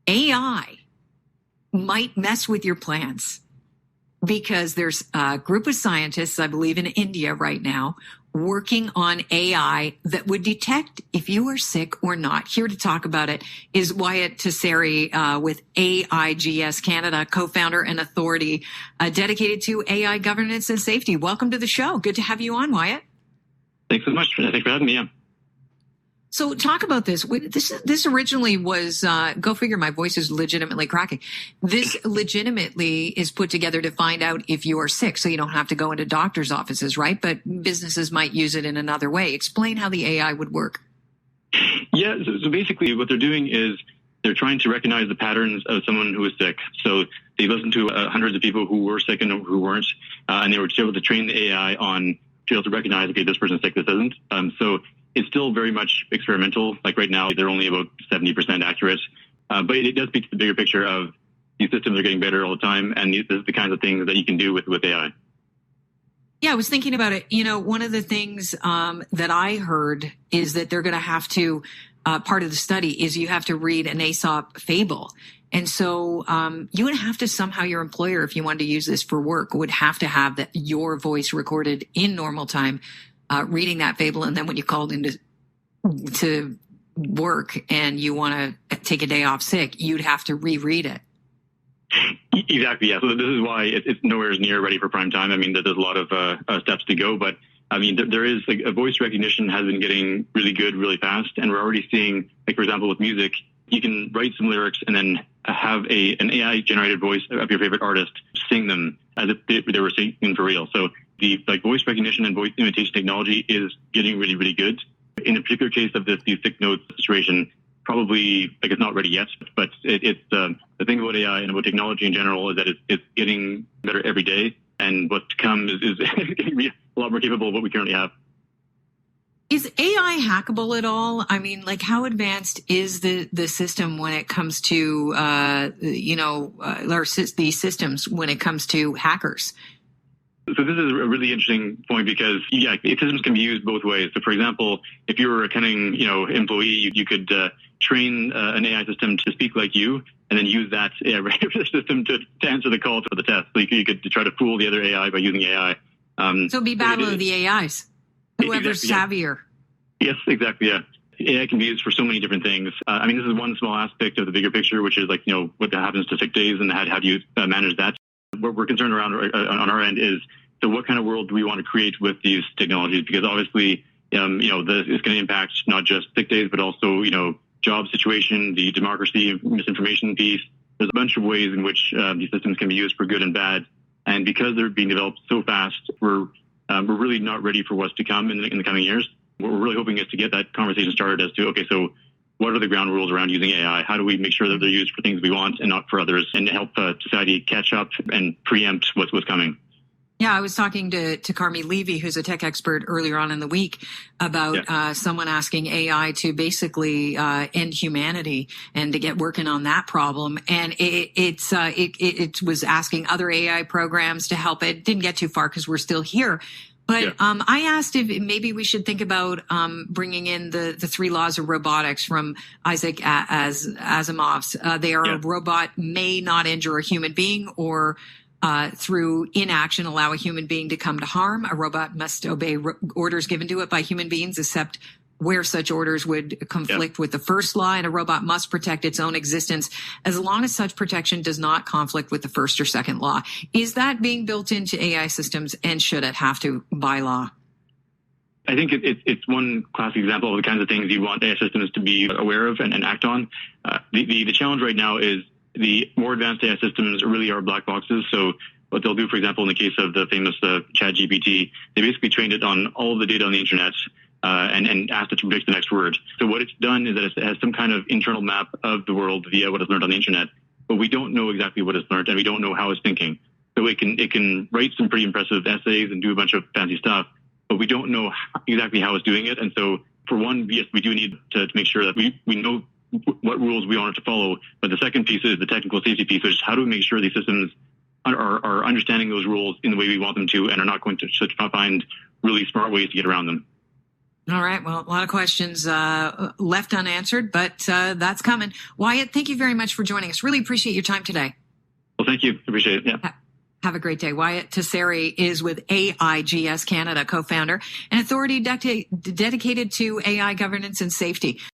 AI might mess with your plans, because there's a group of scientists, I believe in India right now, working on AI that would detect if you are sick or not. Here to talk about it is Wyatt Tessari with AIGS Canada, co-founder and authority dedicated to AI governance and safety. Welcome to the show. Good to have you on, Wyatt. Thanks so much. Thanks for having me on. So talk about this. This originally was, go figure, my voice is legitimately cracking. This legitimately is put together to find out if you are sick, so you don't have to go into doctor's offices, right? But businesses might use it in another way. Explain how the AI would work. Yeah, so basically what they're doing is they're trying to recognize the patterns of someone who is sick. So they listened to hundreds of people who were sick and who weren't, and they were able to train the AI on to be able to recognize, okay, this person's sick, this isn't. So it's still very much experimental. Like right now, they're only about 70% accurate. But it does speak to the bigger picture of these systems are getting better all the time. And this is the kinds of things that you can do with AI. Yeah, I was thinking about it. You know, one of the things that I heard is that they're going to have to, part of the study is you have to read an Aesop fable. And so you would have to somehow, your employer, if you wanted to use this for work, would have to have your voice recorded in normal time, reading that fable, and then when you called into work and you want to take a day off sick, you'd have to reread it. Exactly, yeah. So this is why it's nowhere near ready for prime time. I mean, there's a lot of steps to go, but I mean, there is, like, a voice recognition has been getting really good, really fast, and we're already seeing, like, for example, with music, you can write some lyrics and then have an AI-generated voice of your favorite artist sing them as if they were singing for real. So the voice recognition and voice imitation technology is getting really, really good. In a particular case of the sick notes situation, probably, like, it's not ready yet, but it's the thing about AI and about technology in general is that it's getting better every day, and what's to come is going to be a lot more capable of what we currently have. Is AI hackable at all? I mean, like, how advanced is the system when it comes to, these systems when it comes to hackers? So this is a really interesting point because, yeah, systems can be used both ways. So, for example, if you were a cunning, employee, you could train an AI system to speak like you, and then use that system to answer the call for the test. So you could try to fool the other AI by using AI. So be battle of the AIs. Whoever's exactly, savvier. Yeah. Yes, exactly. Yeah. AI can be used for so many different things. I mean, this is one small aspect of the bigger picture, which is, like, what happens to sick days and how do you manage that. What we're concerned around on our end is, so what kind of world do we want to create with these technologies? Because obviously, it's going to impact not just sick days, but also, job situation, the democracy, misinformation piece. There's a bunch of ways in which these systems can be used for good and bad. And because they're being developed so fast, we're really not ready for what's to come in the coming years. What we're really hoping is to get that conversation started as to, okay, so what are the ground rules around using AI? How do we make sure that they're used for things we want and not for others, and help society catch up and preempt what's coming? Yeah, I was talking to Carmi Levy, who's a tech expert, earlier on in the week about someone asking AI to basically end humanity and to get working on that problem. And it was asking other AI programs to help. It didn't get too far because we're still here. But I asked if maybe we should think about bringing in the 3 laws of robotics from Isaac Asimov's. They are a robot may not injure a human being, or through inaction allow a human being to come to harm. A robot must obey orders given to it by human beings, except where such orders would conflict with the first law, and a robot must protect its own existence as long as such protection does not conflict with the first or second law. Is that being built into AI systems, and should it have to by law? I think it's one classic example of the kinds of things you want AI systems to be aware of and act on. The challenge right now is the more advanced AI systems really are black boxes. So what they'll do, for example, in the case of the famous ChatGPT, they basically trained it on all of the data on the internet and asked it to predict the next word. So what it's done is that it has some kind of internal map of the world via what it's learned on the internet, but we don't know exactly what it's learned, and we don't know how it's thinking. So it can write some pretty impressive essays and do a bunch of fancy stuff, but we don't know exactly how it's doing it. And so, for one, yes, we do need to make sure that we know what rules we want it to follow. But the second piece is the technical safety piece, which is how do we make sure these systems are understanding those rules in the way we want them to, and are not going to find really smart ways to get around them. All right. Well, a lot of questions left unanswered, but that's coming. Wyatt, thank you very much for joining us. Really appreciate your time today. Well, thank you. Appreciate it. Yeah. Have a great day. Wyatt Tessari is with AIGS Canada, co-founder, an authority dedicated to AI governance and safety.